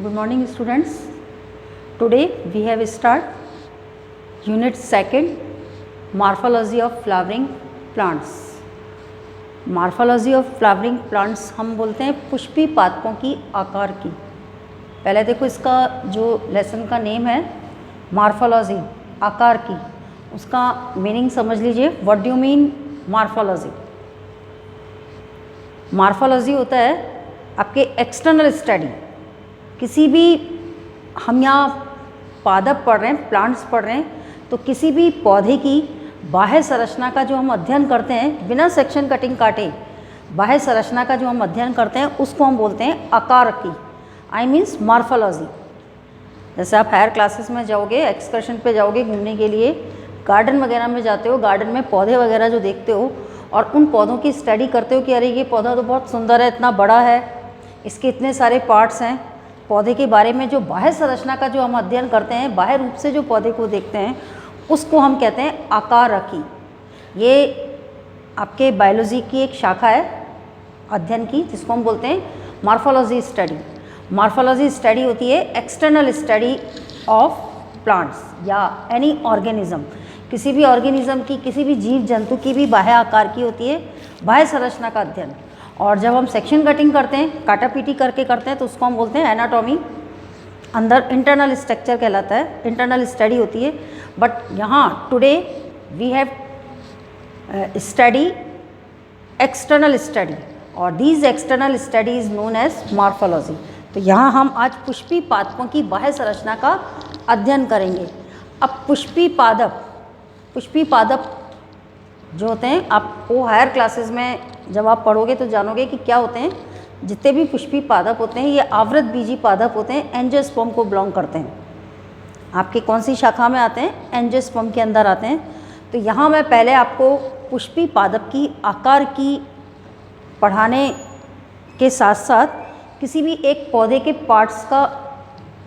Good morning students. Today we have start unit 2 morphology of flowering plants. Morphology of flowering plants हम बोलते हैं पुष्पी पादपों की आकार की। पहले देखो इसका जो लेसन का नेम है मॉर्फोलॉजी, आकार की, उसका मीनिंग समझ लीजिए। What do you mean morphology? Morphology होता है आपके एक्सटर्नल स्टडी। किसी भी हम यहाँ पादप पढ़ रहे हैं, प्लांट्स पढ़ रहे हैं, तो किसी भी पौधे की बाह्य संरचना का जो हम अध्ययन करते हैं बिना सेक्शन कटिंग काटे, बाह्य संरचना का जो हम अध्ययन करते हैं उसको हम बोलते हैं आकार की। I means morphology. जैसे आप हायर क्लासेस में जाओगे, एक्सकर्शन पे जाओगे घूमने के लिए, गार्डन वगैरह में जाते हो, गार्डन में पौधे वगैरह जो देखते हो और उन पौधों की स्टडी करते हो कि अरे ये पौधा तो बहुत सुंदर है, इतना बड़ा है, इसके इतने सारे पार्ट्स हैं। पौधे के बारे में जो बाह्य संरचना का जो हम अध्ययन करते हैं, बाह्य रूप से जो पौधे को देखते हैं, उसको हम कहते हैं आकारकी। ये आपके बायोलॉजी की एक शाखा है अध्ययन की, जिसको हम बोलते हैं मॉर्फोलॉजी स्टडी। मॉर्फोलॉजी स्टडी होती है एक्सटर्नल स्टडी ऑफ प्लांट्स या एनी ऑर्गेनिज्म। किसी भी ऑर्गेनिज्म की, किसी भी जीव जंतु की भी बाह्य आकार की होती है, बाह्य संरचना का अध्ययन। और जब हम सेक्शन कटिंग करते हैं, काटा पीटी करके करते हैं, तो उसको हम बोलते हैं एनाटॉमी। अंदर इंटरनल स्ट्रक्चर कहलाता है, इंटरनल स्टडी होती है। बट यहाँ today we have study external study और these external study is known as morphology. तो यहाँ हम आज पुष्पी पादपों की बाह्य संरचना का अध्ययन करेंगे। अब पुष्पी पादप जो होते हैं, आपको हायर क्लासेस में जब आप पढ़ोगे तो जानोगे कि क्या होते हैं। जितने भी पुष्पी पादप होते हैं ये आवृत बीजी पादप होते हैं, एंजियोस्पर्म को बिलोंग करते हैं। आपके कौन सी शाखा में आते हैं? एंजियोस्पर्म के अंदर आते हैं। तो यहाँ मैं पहले आपको पुष्पी पादप की आकार की पढ़ाने के साथ साथ किसी भी एक पौधे के पार्ट्स का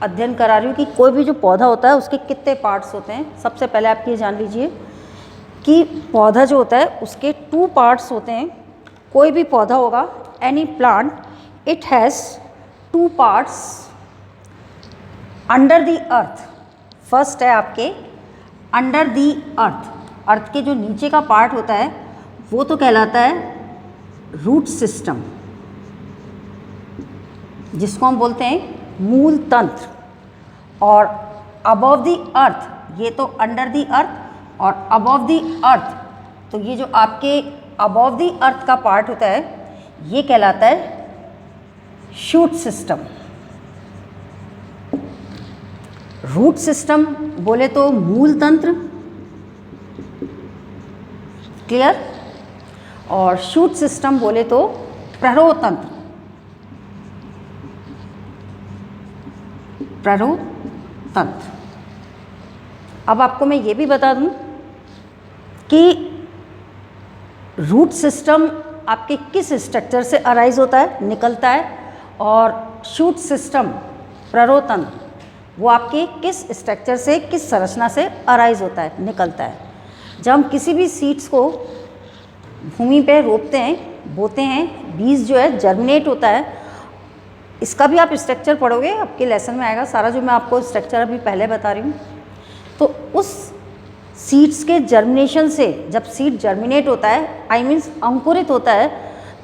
अध्ययन करा रही हूँ कि कोई भी जो पौधा होता है उसके कितने पार्ट्स होते हैं। सबसे पहले आप ये जान लीजिए कि पौधा जो होता है उसके 2 पार्ट्स होते हैं। कोई भी पौधा होगा, any plant, it has 2 parts under the earth. First है आपके अंडर द अर्थ। अर्थ के जो नीचे का पार्ट होता है वो तो कहलाता है रूट सिस्टम, जिसको हम बोलते हैं मूल तंत्र। और अबव द अर्थ, ये तो अंडर द अर्थ, और अबव द अर्थ, तो ये जो आपके अबव द अर्थ का पार्ट होता है ये कहलाता है शूट सिस्टम। रूट सिस्टम बोले तो मूल तंत्र, क्लियर, और शूट सिस्टम बोले तो प्ररोह तंत्र। प्ररोह तंत्र। अब आपको मैं ये भी बता दूं कि रूट सिस्टम आपके किस स्ट्रक्चर से अराइज होता है, निकलता है, और शूट सिस्टम, प्ररोह तंत्र, वो आपके किस स्ट्रक्चर से, किस संरचना से अराइज होता है, निकलता है। जब हम किसी भी सीड्स को भूमि पे रोपते हैं, बोते हैं, बीज जो है जर्मिनेट होता है। इसका भी आप स्ट्रक्चर पढ़ोगे, आपके लेसन में आएगा सारा, जो मैं आपको स्ट्रक्चर अभी पहले बता रही हूँ। तो उस सीड्स के जर्मिनेशन से, जब सीड जर्मिनेट होता है, आई मीन्स अंकुरित होता है,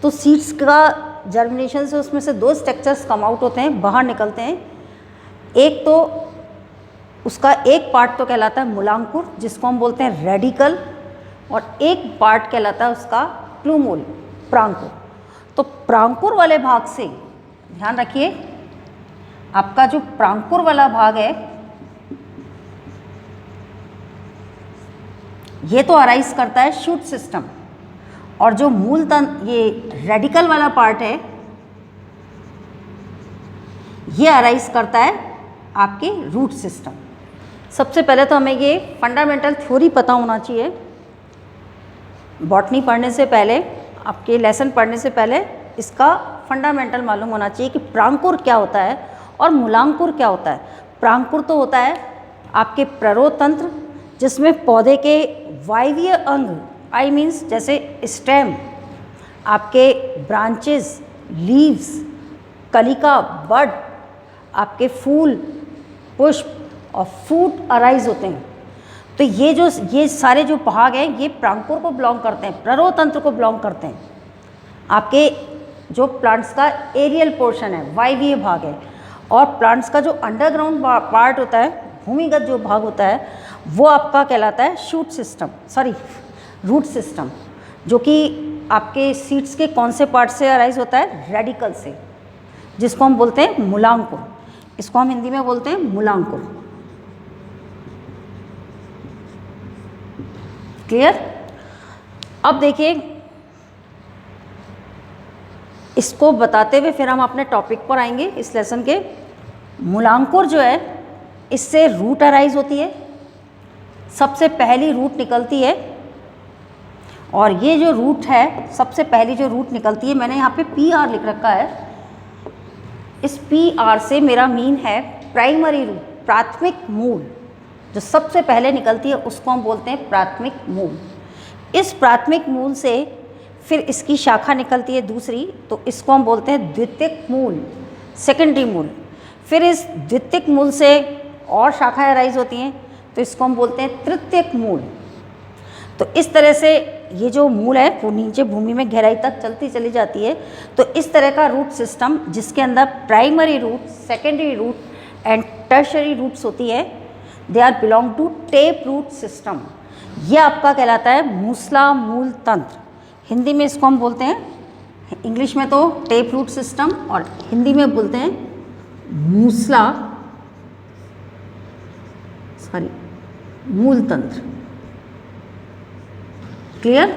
तो सीड्स का जर्मिनेशन से उसमें से 2 स्ट्रक्चर्स कम आउट होते हैं, बाहर निकलते हैं। एक तो उसका एक पार्ट तो कहलाता है मूलांकुर, जिसको हम बोलते हैं रेडिकल, और एक पार्ट कहलाता है उसका प्लूमोल, प्रांकुर। तो प्रांकुर वाले भाग से ध्यान रखिए, आपका जो प्रांकुर वाला भाग है ये तो अराइज करता है शूट सिस्टम, और जो मूल तंत्र, ये रेडिकल वाला पार्ट है, ये अराइज करता है आपके रूट सिस्टम। सबसे पहले तो हमें ये फंडामेंटल थ्योरी पता होना चाहिए। बॉटनी पढ़ने से पहले, आपके लेसन पढ़ने से पहले इसका फंडामेंटल मालूम होना चाहिए कि प्रांकुर क्या होता है और मूलांकुर क्या होता है। प्रांकुर तो होता है आपके प्ररोह तंत्र, जिसमें पौधे के वायवीय अंग, आई मीन्स जैसे स्टेम, आपके ब्रांचेस, लीव्स, कलिका, बड, आपके फूल, पुष्प और फ्रूट अराइज होते हैं। तो ये सारे जो भाग हैं ये प्रांकुर को बिलोंग करते हैं, प्ररोतंत्र को बिलोंग करते हैं। आपके जो प्लांट्स का एरियल पोर्शन है, वायवीय भाग है, और प्लांट्स का जो अंडरग्राउंड पार्ट होता है, भूमिगत जो भाग होता है, वो आपका कहलाता है रूट सिस्टम, जो कि आपके सीड्स के कौन से पार्ट से अराइज होता है? रेडिकल से, जिसको हम बोलते हैं मूलांकुर। इसको हम हिंदी में बोलते हैं मूलांकुर। क्लियर? अब देखिए, इसको बताते हुए फिर हम अपने टॉपिक पर आएंगे इस लेसन के। मूलांकुर जो है, इससे रूट अराइज होती है, सबसे पहली रूट निकलती है। और ये जो रूट है, सबसे पहली जो रूट निकलती है, मैंने यहाँ पे PR लिख रखा है। इस PR से मेरा मीन है प्राइमरी रूट, प्राथमिक मूल। जो सबसे पहले निकलती है उसको हम बोलते हैं प्राथमिक मूल। इस प्राथमिक मूल से फिर इसकी शाखा निकलती है दूसरी, तो इसको हम बोलते हैं द्वितीयक मूल, सेकेंडरी मूल। फिर इस द्वितीयक मूल से और शाखाएं अराइज होती हैं, तो इसको हम बोलते हैं तृतीयक मूल। तो इस तरह से ये जो मूल है वो नीचे भूमि में गहराई तक चलती चली जाती है। तो इस तरह का रूट सिस्टम, जिसके अंदर primary root, secondary root and tertiary roots होती है, they are belong to tap root system. ये आपका कहलाता है मूसला मूल तंत्र। हिंदी में इसको हम बोलते हैं, इंग्लिश में तो टेप रूट सिस्टम, और हिंदी में बोलते हैं मूल तंत्र। क्लियर?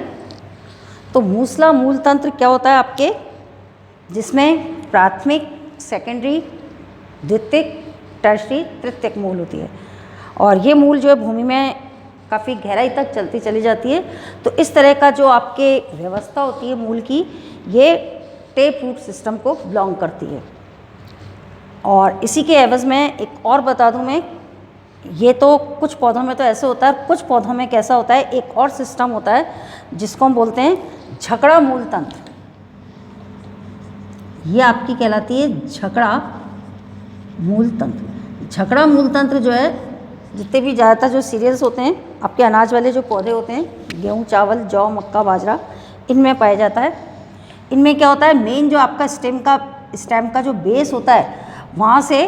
तो मूसला मूल तंत्र क्या होता है आपके, जिसमें प्राथमिक, सेकेंडरी, द्वितीयक, टर्शरी, तृतीयक मूल होती है। और ये मूल जो है भूमि में काफ़ी गहराई तक चलती चली जाती है। तो इस तरह का जो आपके व्यवस्था होती है मूल की, ये टेप रूट सिस्टम को बिलोंग करती है। और इसी के एवज में एक और बता दूं मैं, ये तो कुछ पौधों में तो ऐसे होता है, कुछ पौधों में कैसा होता है, एक और सिस्टम होता है जिसको हम बोलते हैं झकड़ा मूल तंत्र। ये आपकी कहलाती है झकड़ा मूल तंत्र। झकड़ा मूल तंत्र जो है, जितने भी ज़्यादातर जो सीरियल्स होते हैं, आपके अनाज वाले जो पौधे होते हैं, गेहूँ, चावल, जौ, मक्का, बाजरा, इनमें पाया जाता है। इनमें क्या होता है, मेन जो आपका स्टेम का जो बेस होता है, वहाँ से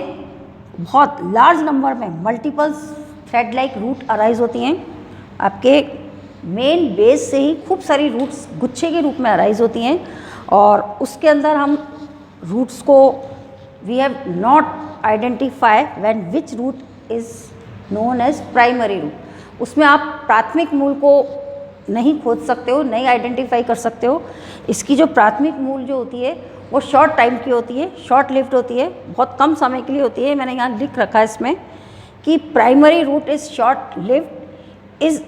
बहुत लार्ज नंबर में multiple thread like root arise होती हैं। आपके मेन बेस से ही खूब सारी रूट्स गुच्छे के रूप में अराइज होती हैं, और उसके अंदर हम रूट्स को we have not identify when which root is known as primary root. उसमें आप प्राथमिक मूल को नहीं खोज सकते हो, नहीं आइडेंटिफाई कर सकते हो। इसकी जो प्राथमिक मूल जो होती है वो शॉर्ट टाइम की होती है, शॉर्ट लिव्ड होती है, बहुत कम समय के लिए होती है। मैंने यहाँ लिख रखा है इसमें कि primary root is short lived is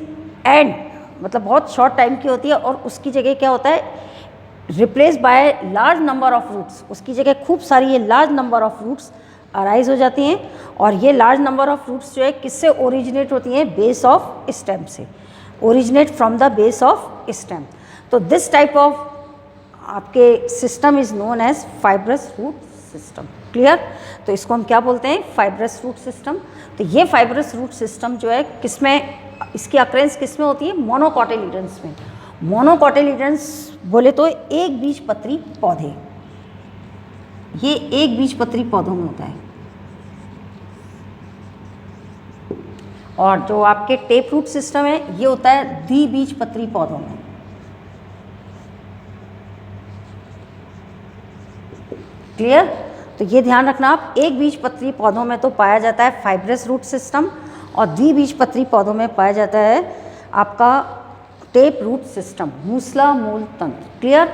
and, मतलब बहुत शॉर्ट टाइम की होती है, और उसकी जगह क्या होता है, replace by large number of roots. उसकी जगह खूब सारी ये large number of roots arise हो जाती हैं। और ये लार्ज नंबर ऑफ रूट्स जो है किससे ओरिजिनेट होती हैं, बेस ऑफ स्टेम से, originate from the base of stem. तो दिस टाइप ऑफ आपके system is known as fibrous root system. Clear? तो इसको हम क्या बोलते हैं, फाइब्रस रूट सिस्टम। तो ये फाइब्रस रूट सिस्टम जो है किसमें, इसकी अक्रेंस किसमें होती है, मोनोकोटिलीडन्स में। मोनोकोटिलीडन्स बोले तो एक बीजपत्री पौधे, ये एक बीजपत्री पौधों में होता है। और जो आपके टेप रूट सिस्टम है ये होता है द्विबीजपत्री पौधों में। क्लियर? तो ये ध्यान रखना आप, एक बीजपत्री पौधों में तो पाया जाता है फाइब्रस रूट सिस्टम, और द्विबीजपत्री पौधों में पाया जाता है आपका टेप रूट सिस्टम, मूसला मूल तंत्र। क्लियर?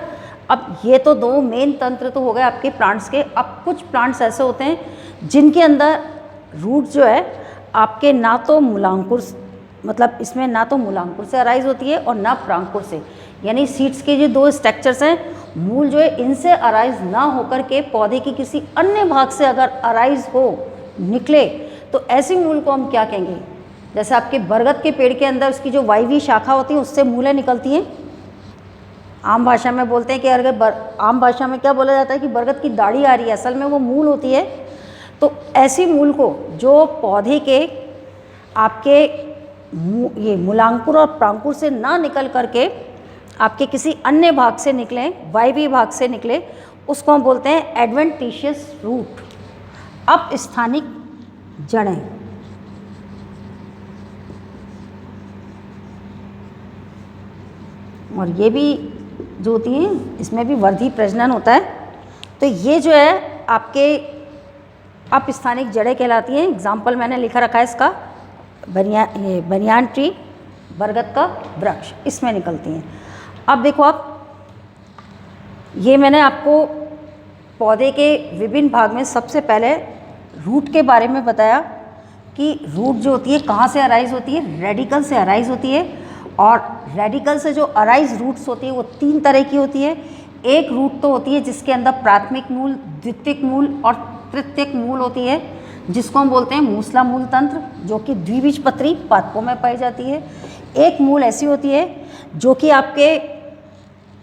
अब ये तो दो मेन तंत्र तो हो गए आपके प्लांट्स के। अब कुछ प्लांट्स ऐसे होते हैं जिनके अंदर रूट जो है आपके ना तो मूलांकुर, मतलब इसमें ना तो मूलांकुर से अराइज होती है और ना प्रांकुर से, यानी सीड्स के जो दो स्ट्रक्चर्स हैं, मूल जो है इनसे अराइज ना होकर के पौधे की किसी अन्य भाग से अगर अराइज हो, निकले, तो ऐसी मूल को हम क्या कहेंगे, जैसे आपके बरगद के पेड़ के अंदर उसकी जो वायवीय शाखा होती है उससे मूलें निकलती हैं। आम भाषा में बोलते हैं कि अगर आम भाषा में क्या बोला जाता है कि बरगद की दाढ़ी आ रही है, असल में वो मूल होती है। तो ऐसी मूल को जो पौधे के आपके ये मूलांकुर और प्रांकुर से ना निकल करके आपके किसी अन्य भाग से निकले, वायवीय भाग से निकले, उसको हम बोलते हैं एडवेंटिशियस रूट, अपस्थानिक जड़ें। और ये भी जो होती हैं इसमें भी वर्धी प्रजनन होता है। तो ये जो है आपके अपस्थानिक जड़ें कहलाती हैं। एग्जाम्पल मैंने लिखा रखा है इसका, बनियान ट्री, बरगद का वृक्ष, इसमें निकलती हैं। अब देखो आप, ये मैंने आपको पौधे के विभिन्न भाग में सबसे पहले रूट के बारे में बताया कि रूट जो होती है कहाँ से अराइज होती है, रेडिकल से अराइज होती है। और रेडिकल से जो अराइज रूट्स होती है वो 3 तरह की होती है। एक रूट तो होती है जिसके अंदर प्राथमिक मूल, द्वितीयक मूल और तृतीयक मूल होती है, जिसको हम बोलते हैं मूसला मूल तंत्र, जो कि द्विबीजपत्री पादपों में पाई जाती है। एक मूल ऐसी होती है जो कि आपके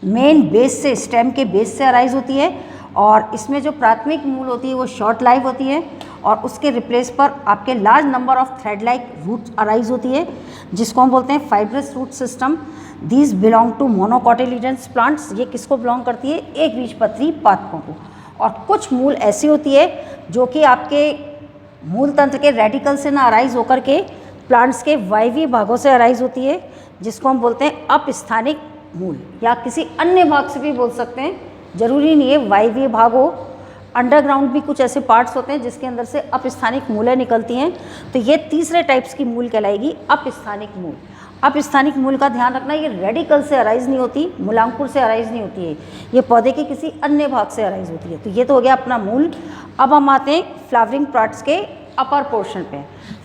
मेन बेस से, स्टेम के बेस से अराइज होती है, और इसमें जो प्राथमिक मूल होती है वो शॉर्ट लाइफ होती है, और उसके रिप्लेस पर आपके large number of thread like roots arise होती है, जिसको हम बोलते हैं fibrous root system. These belong to monocotyledons plants. ये किसको बिलोंग करती है, एक बीजपत्री पादपों को। और कुछ मूल ऐसी होती है जो कि आपके मूल तंत्र के रेडिकल से ना अराइज होकर के प्लांट्स के वायवीय भागों से अराइज होती है, जिसको हम बोलते हैं अपस्थानिक मूल, या किसी अन्य भाग से भी बोल सकते हैं, जरूरी नहीं है वायवीय भाग हो। अंडरग्राउंड भी कुछ ऐसे पार्ट्स होते हैं जिसके अंदर से अपस्थानिक मूलें निकलती हैं। तो ये तीसरे टाइप्स की मूल कहलाएगी अपस्थानिक मूल। अपस्थानिक मूल का ध्यान रखना, ये रेडिकल से अराइज नहीं होती, मूलांकुर से अराइज नहीं होती है, ये पौधे के किसी अन्य भाग से अराइज होती है। तो ये तो हो गया अपना मूल। अब हम आते हैं फ्लावरिंग पार्ट्स के अपर पोर्शन पे।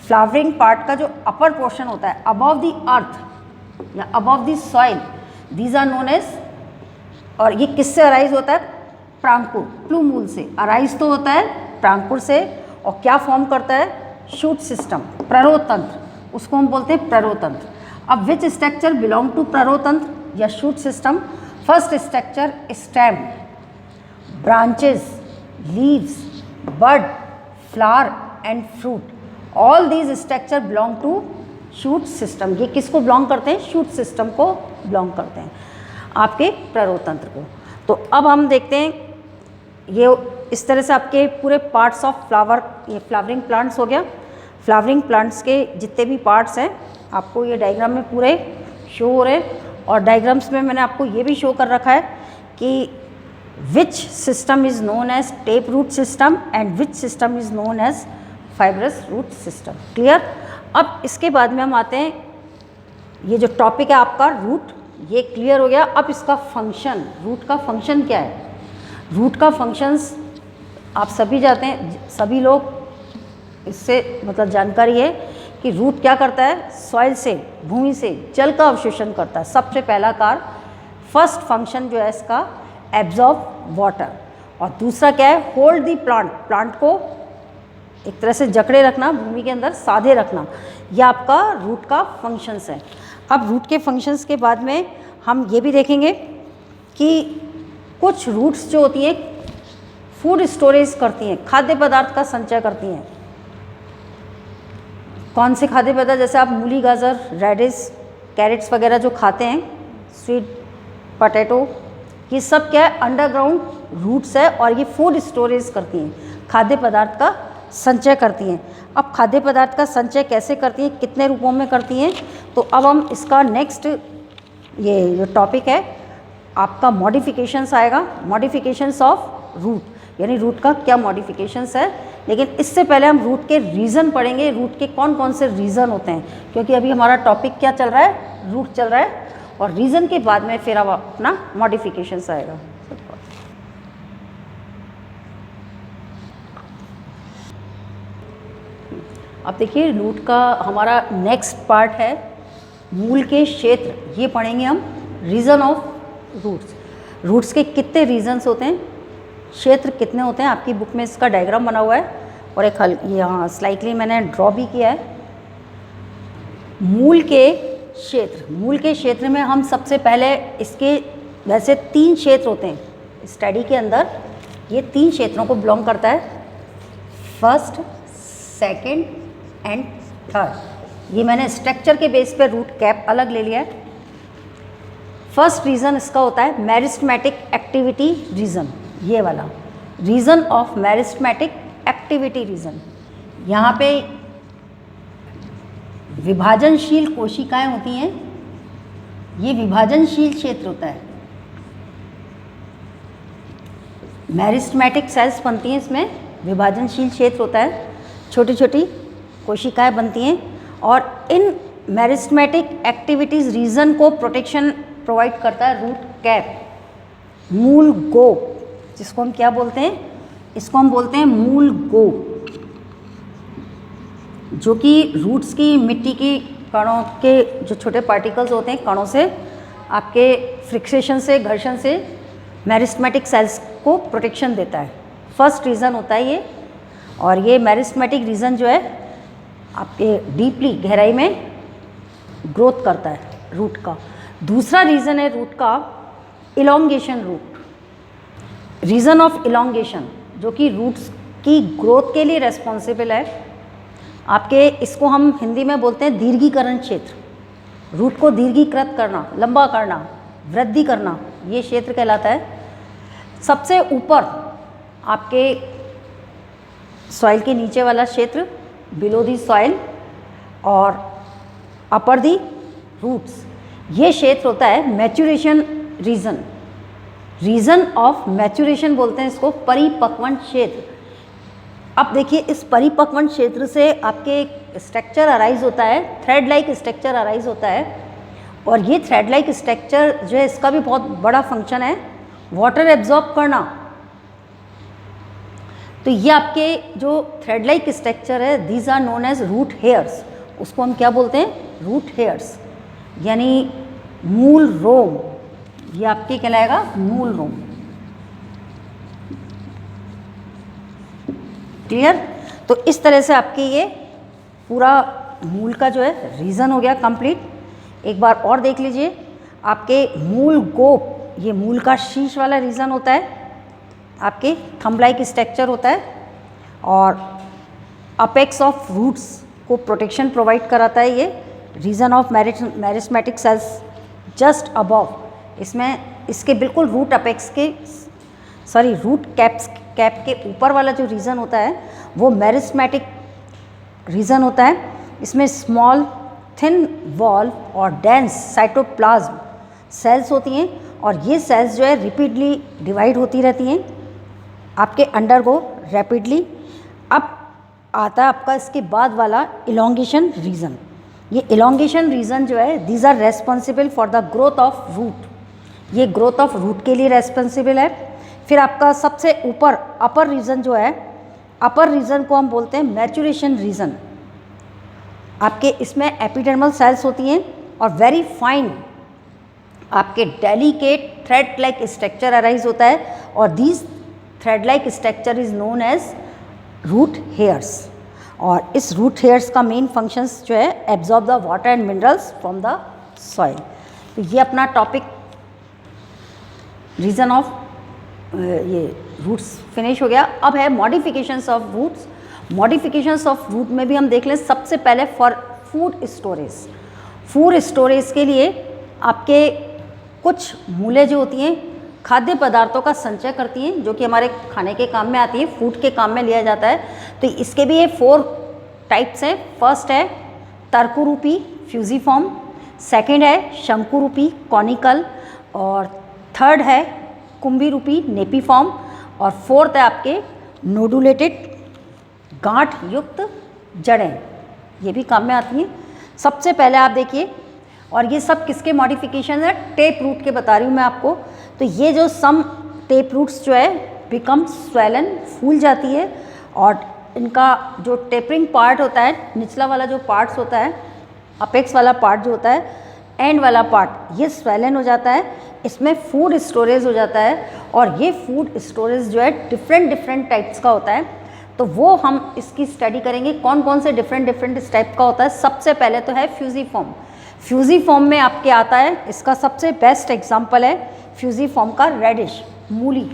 फ्लावरिंग पार्ट का जो अपर पोर्शन होता है, अबव द अर्थ या above the soil, these are known as, और ये किससे अराइज होता है, प्रांकुर, प्लू मूल से अराइज तो होता है प्रांकुर से, और क्या फॉर्म करता है, शूट सिस्टम, प्ररोतंत्र, उसको हम बोलते हैं प्ररोतंत्र। अब विच स्ट्रक्चर बिलोंग टू प्ररोतंत्र या shoot system? First structure stem, branches, leaves, bud, flower and fruit, all these structure belong to shoot system. ये किसको बिलोंग करते हैं, शूट सिस्टम को बिलोंग करते हैं, आपके प्ररोतंत्र को। तो अब हम देखते हैं, ये इस तरह से आपके पूरे पार्ट्स ऑफ फ्लावर, ये फ्लावरिंग प्लांट्स हो गया। फ्लावरिंग प्लांट्स के जितने भी पार्ट्स हैं आपको ये डायग्राम में पूरे शो हो रहे हैं, और डायग्राम्स में मैंने आपको ये भी शो कर रखा है कि which system is known as tap root system and which system is known as fibrous root system. Clear? अब इसके बाद में हम आते हैं, ये जो टॉपिक है आपका रूट, ये क्लियर हो गया। अब इसका फंक्शन, रूट का फंक्शन क्या है? रूट का फंक्शंस आप सभी जानते हैं, सभी लोग इससे मतलब जानकारी है कि रूट क्या करता है, सॉइल से, भूमि से जल का अवशोषण करता है। सबसे पहला कार्य, फर्स्ट फंक्शन जो है इसका, एब्जॉर्ब वाटर, और दूसरा क्या है, होल्ड दी प्लांट, प्लांट को एक तरह से जकड़े रखना, भूमि के अंदर साधे रखना, यह आपका रूट का फंक्शंस है। अब रूट के फंक्शंस के बाद में हम ये भी देखेंगे कि कुछ रूट्स जो होती हैं फूड स्टोरेज करती हैं, खाद्य पदार्थ का संचय करती हैं। कौन से खाद्य पदार्थ? जैसे आप मूली, गाजर, रेडिश, कैरेट्स वगैरह जो खाते हैं, स्वीट पोटैटो, ये सब क्या है, अंडरग्राउंड रूट्स है, और ये फूड स्टोरेज करती हैं, खाद्य पदार्थ का संचय करती हैं। अब खाद्य पदार्थ का संचय कैसे करती हैं, कितने रूपों में करती हैं? तो अब हम इसका नेक्स्ट ये जो टॉपिक है आपका मॉडिफिकेशंस आएगा, मॉडिफिकेशंस ऑफ रूट, यानी रूट का क्या मॉडिफिकेशंस है। लेकिन इससे पहले हम रूट के रीज़न पढ़ेंगे, रूट के कौन कौन से रीज़न होते हैं, क्योंकि अभी हमारा टॉपिक क्या चल रहा है, रूट चल रहा है, और रीज़न के बाद में फिर अब अपना मॉडिफिकेशंस आएगा। अब देखिए, रूट का हमारा नेक्स्ट पार्ट है मूल के क्षेत्र, ये पढ़ेंगे हम, रीज़न ऑफ रूट्स। रूट्स के कितने रीजन्स होते हैं, क्षेत्र कितने होते हैं, आपकी बुक में इसका डायग्राम बना हुआ है, और एक यहाँ स्लाइटली मैंने ड्रॉ भी किया है। मूल के क्षेत्र, मूल के क्षेत्र में हम सबसे पहले इसके वैसे 3 क्षेत्र होते हैं स्टडी के अंदर, ये 3 क्षेत्रों को बिलोंग करता है। First, second and third. ये मैंने स्ट्रक्चर के बेस पे रूट कैप अलग ले लिया है। फर्स्ट रीज़न इसका होता है मेरिस्टेमेटिक एक्टिविटी रीज़न, ये वाला reason of meristematic activity reason. यहाँ पे विभाजनशील कोशिकाएं होती हैं, ये विभाजनशील क्षेत्र होता है। मेरिस्टेमेटिक सेल्स बनती हैं, इसमें विभाजनशील क्षेत्र होता है, छोटी छोटी कोशिकाएं बनती हैं और इन मेरिस्टेमेटिक एक्टिविटीज़ रीजन को प्रोटेक्शन प्रोवाइड करता है रूट कैप, मूल गोप, जिसको हम क्या बोलते हैं, इसको हम बोलते हैं मूल गोप, जो कि रूट्स की मिट्टी की कणों के जो छोटे पार्टिकल्स होते हैं, कणों से आपके फ्रिक्सेशन से, घर्षण से मेरिस्टेमेटिक सेल्स को प्रोटेक्शन देता है। फर्स्ट रीज़न होता है ये, और ये मेरिस्टेमेटिक रीज़न जो है आपके डीपली गहराई में ग्रोथ करता है रूट का। दूसरा रीज़न है रूट का elongation root, region of elongation, जो कि रूट्स की ग्रोथ के लिए रेस्पॉन्सिबल है। आपके इसको हम हिंदी में बोलते हैं दीर्घीकरण क्षेत्र। रूट को दीर्घीकृत करना, लंबा करना, वृद्धि करना, ये क्षेत्र कहलाता है। सबसे ऊपर आपके सॉइल के नीचे वाला क्षेत्र बिलो दी सॉइल और अपर दी रूट्स, ये क्षेत्र होता है maturation region, region of maturation बोलते हैं इसको, परिपक्वन क्षेत्र। अब देखिए इस परिपक्वन क्षेत्र से आपके स्ट्रक्चर अराइज होता है, थ्रेड लाइक स्ट्रक्चर अराइज होता है, और ये थ्रेड लाइक स्ट्रक्चर जो है इसका भी बहुत बड़ा फंक्शन है वाटर एब्जॉर्ब करना। तो ये आपके जो थ्रेड लाइक स्ट्रक्चर है, these are known as root hairs, उसको हम क्या बोलते हैं, रूट हेयर्स, यानी मूल रोम, ये आपके कहलाएगा मूल रोम। क्लियर? तो इस तरह से आपके ये पूरा मूल का जो है रीज़न हो गया कंप्लीट। एक बार और देख लीजिए, आपके मूल गोप, ये मूल का शीर्ष वाला रीज़न होता है, आपके थंब लाइक स्ट्रक्चर होता है, और अपेक्स ऑफ रूट्स को प्रोटेक्शन प्रोवाइड कराता है ये reason of meristematic cells just above. इसमें इसके बिल्कुल रूट अपेक्स के रूट कैप के ऊपर वाला जो रीज़न होता है वो मेरिस्टेमेटिक रीज़न होता है। इसमें स्मॉल थिन वॉल और डेंस साइटोप्लाज्म सेल्स होती हैं, और ये सेल्स जो है रिपीटली डिवाइड होती रहती हैं आपके अंडर को रैपिडली। अब आता है आपका इसके बाद वाला इलोंगेशन रीजन। ये इलोंगेशन रीजन जो है these are responsible for the growth of root, ये ग्रोथ ऑफ रूट के लिए रेस्पॉन्सिबल है। फिर आपका सबसे ऊपर अपर रीजन जो है, अपर रीजन को हम बोलते हैं मैच्यूरेशन रीजन। आपके इसमें एपिडर्मल सेल्स होती हैं और वेरी फाइन आपके delicate thread like structure arise होता है, और these thread like structure is known as root hairs. और इस रूट हेयर्स का मेन फंक्शंस जो है absorb the water and minerals from the soil. तो ये अपना टॉपिक रीजन ऑफ ये रूट्स फिनिश हो गया। अब है modifications of roots. Modifications of root में भी हम देख लें। सबसे पहले for food storage, food storage के लिए आपके कुछ मूलें जो होती हैं खाद्य पदार्थों का संचय करती हैं, जो कि हमारे खाने के काम में आती है, फूड के काम में लिया जाता है। तो इसके भी ये 4 टाइप्स हैं। फर्स्ट है तर्करूपी फ्यूजिफॉर्म, सेकंड है शंकुरूपी कॉनिकल, और थर्ड है कुंभी रूपी नेपीफॉर्म, और फोर्थ है आपके नोडुलेटेड गांठ युक्त जड़ें, ये भी काम में आती हैं। सबसे पहले आप देखिए, और ये सब किसके मॉडिफिकेशन है, टेप रूट के बता रही हूँ मैं आपको। तो ये जो सम टेप रूट्स जो है बिकम स्वेलन, फूल जाती है, और इनका जो टेपरिंग पार्ट होता है, निचला वाला जो पार्ट्स होता है, अपेक्स वाला पार्ट जो होता है, एंड वाला पार्ट, ये स्वेलन हो जाता है। इसमें फूड स्टोरेज हो जाता है, और ये फूड स्टोरेज जो है डिफरेंट टाइप्स का होता है। तो वो हम इसकी स्टडी करेंगे, कौन कौन से डिफरेंट टाइप का होता है। सबसे पहले तो है फ्यूजिफॉर्म। फ्यूजिफॉर्म में आपके आता है, इसका सबसे बेस्ट एग्जांपल है फ्यूजिफॉर्म का रेडिश मूली।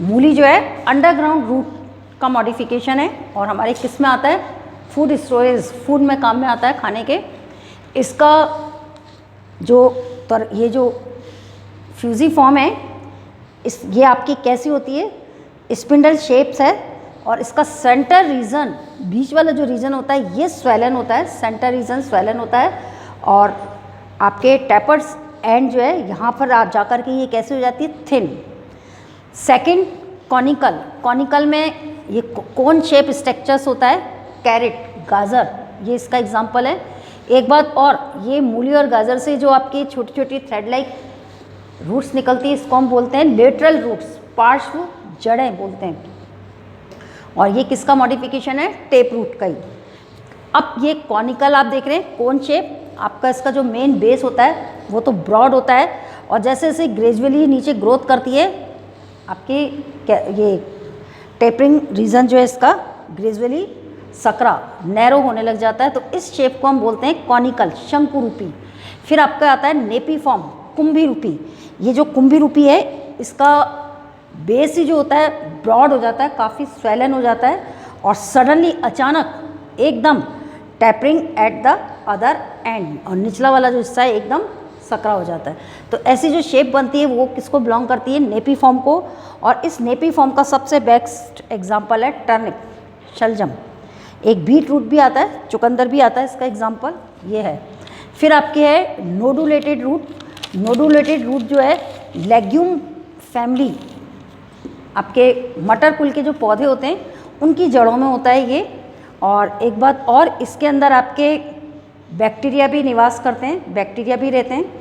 मूली जो है अंडरग्राउंड रूट का मॉडिफिकेशन है और हमारे किस में आता है, फूड स्टोरेज, फूड में काम में आता है खाने के। इसका ये जो फ्यूजिफॉर्म है ये आपकी कैसी होती है, स्पिंडल शेप्स है और इसका सेंटर रीजन, बीच वाला जो रीजन होता है ये स्वेलन होता है, सेंटर रीजन स्वेलन होता है और आपके टैपर्स एंड जो है यहाँ पर आप जाकर के ये कैसे हो जाती है, थिन। सेकंड कॉनिकल, कॉनिकल में ये कोन शेप स्ट्रक्चर्स होता है, कैरेट, गाजर, ये इसका एग्जांपल है। एक बात और, ये मूली और गाजर से जो आपकी छोटी छोटी थ्रेड लाइक रूट्स निकलती है इसको हम बोलते हैं लेटरल रूट्स, पार्श्व जड़ें बोलते हैं। और ये किसका मॉडिफिकेशन है, टेप रूट का ही। अब ये कॉनिकल आप देख रहे हैं, कोन शेप, आपका इसका जो मेन बेस होता है वो तो ब्रॉड होता है और जैसे जैसे ग्रेजुअली नीचे ग्रोथ करती है आपकी ये टेपरिंग रीजन जो है इसका ग्रेजुअली सकरा नैरो होने लग जाता है, तो इस शेप को हम बोलते हैं कॉनिकल, शंकुरूपी। फिर आपका आता है नेपी फॉर्म, कुंभी रूपी। ये जो कुंभी रूपी है इसका बेस ही जो होता है ब्रॉड हो जाता है, काफ़ी स्वेलन हो जाता है और सडनली अचानक एकदम tapering at the other and, और निचला वाला जो हिस्सा है एकदम सकरा हो जाता है। तो ऐसी जो शेप बनती है वो किसको बिलोंग करती है, नेपी फॉर्म को। और इस नेपी फॉर्म का सबसे बेस्ट एग्जाम्पल है टर्निप, शलजम। एक बीट रूट भी आता है, चुकंदर भी आता है, इसका एग्जाम्पल ये है। फिर आपके है नोडुलेटेड रूट। नोडुलेटेड रूट जो है लेग्यूम फैमिली, आपके मटर कुल के जो पौधे होते हैं उनकी जड़ों में होता है ये। और एक बात और, इसके अंदर आपके बैक्टीरिया भी निवास करते हैं, बैक्टीरिया भी रहते हैं।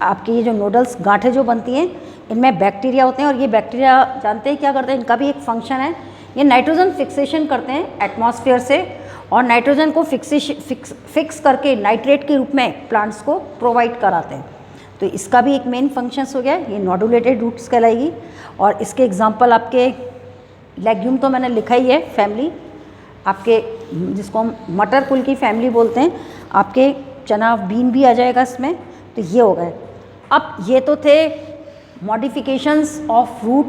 आपकी ये जो नोडल्स गांठें जो बनती हैं इनमें बैक्टीरिया होते हैं और ये बैक्टीरिया जानते हैं क्या करते हैं, इनका भी एक फंक्शन है, ये नाइट्रोजन फिक्सेशन करते हैं एटमॉस्फेयर से और नाइट्रोजन को फिक्स करके नाइट्रेट के रूप में प्लांट्स को प्रोवाइड कराते हैं। तो इसका भी एक मेन फंक्शंस हो गया, ये नोडुलेटेड रूट्स कहलाएगी। और इसके एग्जांपल आपके लेग्यूम तो मैंने लिखा ही है, फैमिली आपके जिसको हम मटर कुल की फैमिली बोलते हैं, आपके चना बीन भी आ जाएगा इसमें। तो ये हो गए। अब ये तो थे modifications of root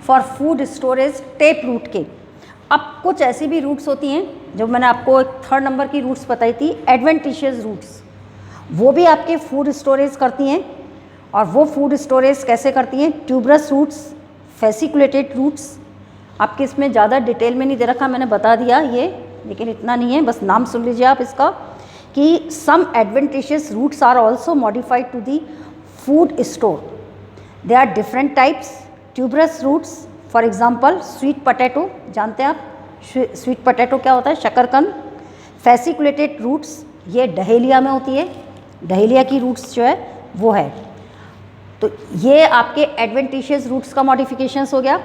for food storage tap root के। अब कुछ ऐसी भी रूट्स होती हैं जो मैंने आपको एक 3rd नंबर की रूट्स बताई थी, एडवेंटिशियस रूट्स, वो भी आपके फूड स्टोरेज करती हैं। और वो फूड स्टोरेज कैसे करती हैं, ट्यूबरस रूट्स, फेसिकुलेटेड रूट्स। आपके इसमें ज़्यादा डिटेल में नहीं दे रखा, मैंने बता दिया ये, लेकिन इतना नहीं है, बस नाम सुन लीजिए आप इसका कि some adventitious roots are also modified to the food store. They are different types. Tuberous roots for example sweet potato, जानते हैं आप स्वीट पोटैटो क्या होता है, शकरकंद। फेसिकुलेटेड रूट्स ये डहेलिया में होती है, डहेलिया की रूट्स जो है वो है। तो ये आपके एडवेंटिशियस रूट्स का मॉडिफिकेशंस हो गया।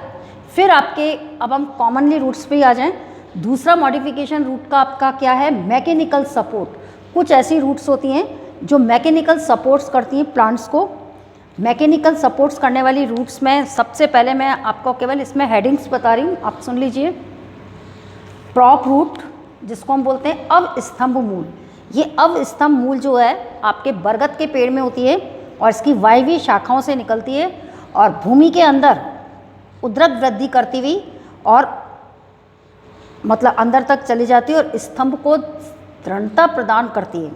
फिर आपके अब हम कॉमनली रूट्स पे ही आ जाएं। दूसरा मॉडिफिकेशन रूट का आपका क्या है, मैकेनिकल सपोर्ट। कुछ ऐसी रूट्स होती हैं जो मैकेनिकल सपोर्ट्स करती हैं प्लांट्स को। मैकेनिकल सपोर्ट्स करने वाली रूट्स में सबसे पहले मैं आपको केवल इसमें हेडिंग्स बता रही हूँ, आप सुन लीजिए। प्रॉप रूट जिसको हम बोलते हैं अवस्तंभ मूल। ये अवस्तंभ मूल जो है आपके बरगद के पेड़ में होती है और इसकी वायवीय शाखाओं से निकलती है और भूमि के अंदर उद्रक वृद्धि करती हुई और मतलब अंदर तक चली जाती है और स्तंभ को दृढ़ता प्रदान करती है।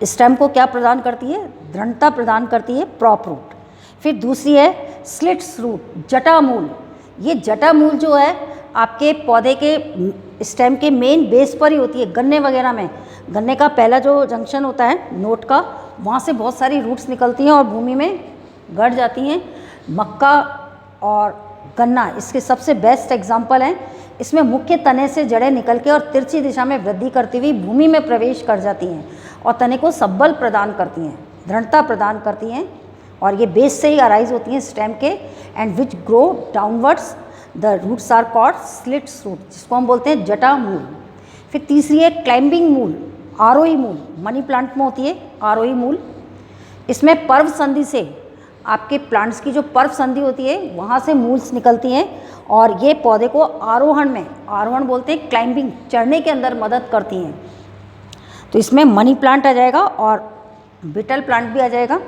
स्टेम को क्या प्रदान करती है, दृढ़ता प्रदान करती है प्रॉप रूट। फिर दूसरी है स्लिट्स रूट, जटा मूल। ये जटा मूल जो है आपके पौधे के स्टेम के मेन बेस पर ही होती है। गन्ने वगैरह में, गन्ने का पहला जो जंक्शन होता है नोट का, वहाँ से बहुत सारी रूट्स निकलती हैं और भूमि में गड़ जाती हैं। मक्का और गन्ना इसके सबसे बेस्ट एग्जाम्पल हैं। इसमें मुख्य तने से जड़ें निकल के और तिरछी दिशा में वृद्धि करती हुई भूमि में प्रवेश कर जाती हैं और तने को सबल प्रदान करती हैं, दृढ़ता प्रदान करती हैं और ये बेस से ही अराइज होती हैं स्टेम के। And which grow downwards the roots are called stilts root, जिसको हम बोलते हैं जटा मूल। फिर तीसरी है क्लाइंबिंग मूल, आरोही मूल। मनी प्लांट में होती है आरोही मूल। इसमें पर्व संधि से आपके प्लांट्स की जो पर्व संधि होती है वहाँ से मूल्स निकलती हैं और ये पौधे को आरोहण में, आरोहण बोलते हैं क्लाइंबिंग, चढ़ने के अंदर मदद करती हैं। तो इसमें मनी प्लांट आ जाएगा और बिटल प्लांट भी आ जाएगा।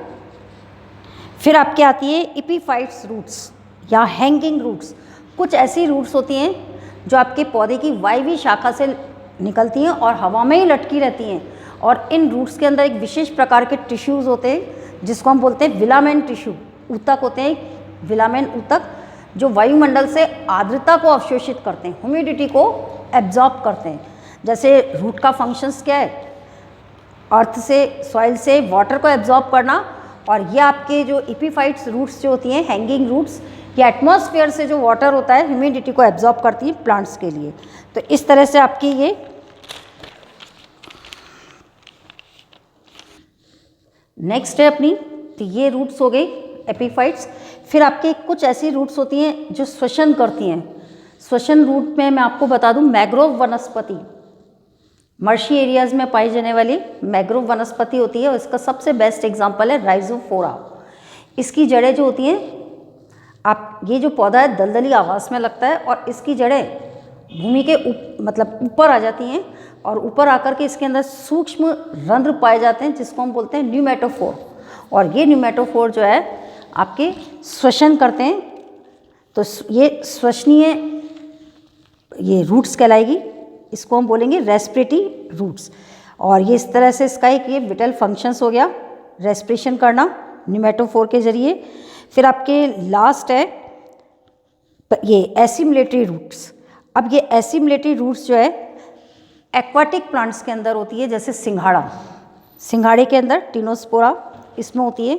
फिर आपके आती है इपीफाइट्स रूट्स या हैंगिंग रूट्स। कुछ ऐसी रूट्स होती हैं जो आपके पौधे की वायवीय शाखा से निकलती हैं और हवा में ही लटकी रहती हैं, और इन रूट्स के अंदर एक विशेष प्रकार के टिश्यूज़ होते हैं जिसको हम बोलते हैं विलामेन टिश्यू, ऊतक होते हैं, विलामेन ऊतक, जो वायुमंडल से आर्द्रता को अवशोषित करते हैं, ह्यूमिडिटी को एब्जॉर्ब करते हैं। जैसे रूट का फंक्शंस क्या है, अर्थ से, सॉइल से वाटर को एब्जॉर्ब करना, और ये आपके जो एपिफाइट्स रूट्स जो होती हैं, हैंगिंग रूट्स, ये एटमॉस्फेयर से जो वाटर होता है ह्यूमिडिटी को एब्जॉर्ब करती है प्लांट्स के लिए। तो इस तरह से आपकी ये नेक्स्ट है अपनी, तो ये रूट्स हो गई एपिफाइट्स। फिर आपके कुछ ऐसी रूट्स होती हैं जो श्वसन करती हैं। श्वसन रूट में मैं आपको बता दूं, मैग्रोव वनस्पति, मर्शी एरियाज़ में पाई जाने वाली मैग्रोव वनस्पति होती है, और इसका सबसे बेस्ट एग्जांपल है राइजोफोरा। इसकी जड़ें जो होती हैं, आप ये जो पौधा है दलदली आवास में लगता है, और इसकी जड़ें भूमि के मतलब ऊपर आ जाती हैं, और ऊपर आकर के इसके अंदर सूक्ष्म रंध्र पाए जाते हैं जिसको हम बोलते हैं न्यूमेटोफोर, और ये न्यूमेटोफोर जो है आपके श्वसन करते हैं। तो ये श्वसनीय ये रूट्स कहलाएगी, इसको हम बोलेंगे रेस्पिरेटरी रूट्स। और ये इस तरह से इसका एक ये विटल फंक्शंस हो गया, रेस्पिरेशन करना न्यूमेटोफोर के जरिए। फिर आपके लास्ट है ये एसिमुलेटरी रूट्स। अब ये एसिमुलेटरी रूट्स जो है एक्वाटिक प्लांट्स के अंदर होती है, जैसे सिंघाड़ा, सिंघाड़े के अंदर टिनोस्पोरा इसमें होती है।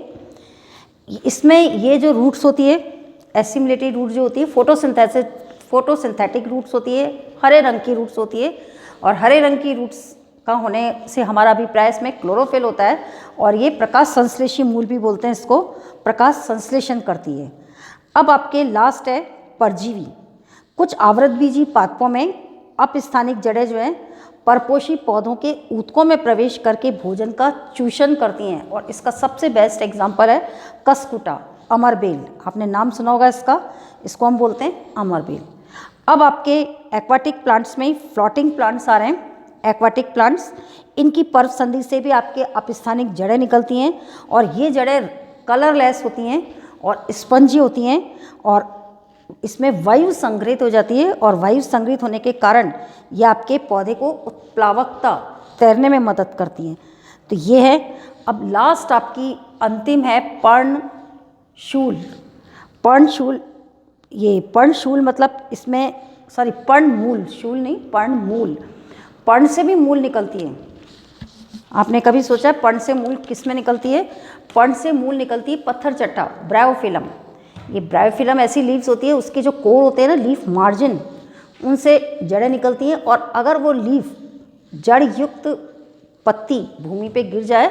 इसमें ये जो रूट्स होती है एसिमुलेटरी रूट जो होती है फोटोसिंथेटिक रूट्स होती है, हरे रंग की रूट्स होती है, और हरे रंग की रूट्स का होने से हमारा अभिप्राय इसमें क्लोरोफिल होता है, और ये प्रकाश संश्लेषी मूल भी बोलते हैं इसको, प्रकाश संश्लेषण करती है। अब आपके लास्ट है परजीवी। कुछ आवृतबीजी पादपों में अपस्थानिक जड़ें जो हैं परपोषी पौधों के ऊतकों में प्रवेश करके भोजन का चूषण करती हैं, और इसका सबसे बेस्ट एग्जाम्पल है कसकुटा, अमरबेल। आपने नाम सुना होगा इसका, इसको हम बोलते हैं अमरबेल। अब आपके एक्वाटिक प्लांट्स में फ्लोटिंग प्लांट्स आ रहे हैं। एक्वाटिक प्लांट्स, इनकी पर्व संधि से भी आपके अपस्थानिक जड़ें निकलती हैं, और ये जड़ें कलरलेस होती हैं और स्पंजी होती हैं, और इसमें वायु संग्रहित हो जाती है, और वायु संग्रहित होने के कारण ये आपके पौधे को उत्प्लावकता तैरने में मदद करती हैं। तो ये है। अब लास्ट आपकी अंतिम है पर्णशूल। पर्णशूल, ये पर्णशूल मतलब इसमें पर्णमूल, शूल नहीं, पर्णमूल। पर्ण से भी मूल निकलती है। आपने कभी सोचा है पर्ण से मूल किस में निकलती है? पर्ण से मूल निकलती है पत्थर चट्टा, ब्रायोफिलम। ये ब्रायोफिलम ऐसी लीव्स होती है, उसके जो कोर होते हैं ना, लीफ मार्जिन, उनसे जड़ें निकलती हैं, और अगर वो लीफ जड़ युक्त पत्ती भूमि पे गिर जाए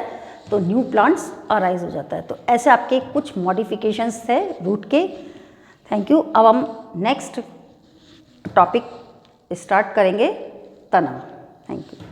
तो न्यू प्लांट्स अराइज हो जाता है। तो ऐसे आपके कुछ मॉडिफिकेशंस थे रूट के। Thank you. अब हम नेक्स्ट टॉपिक स्टार्ट करेंगे, तना। Thank you.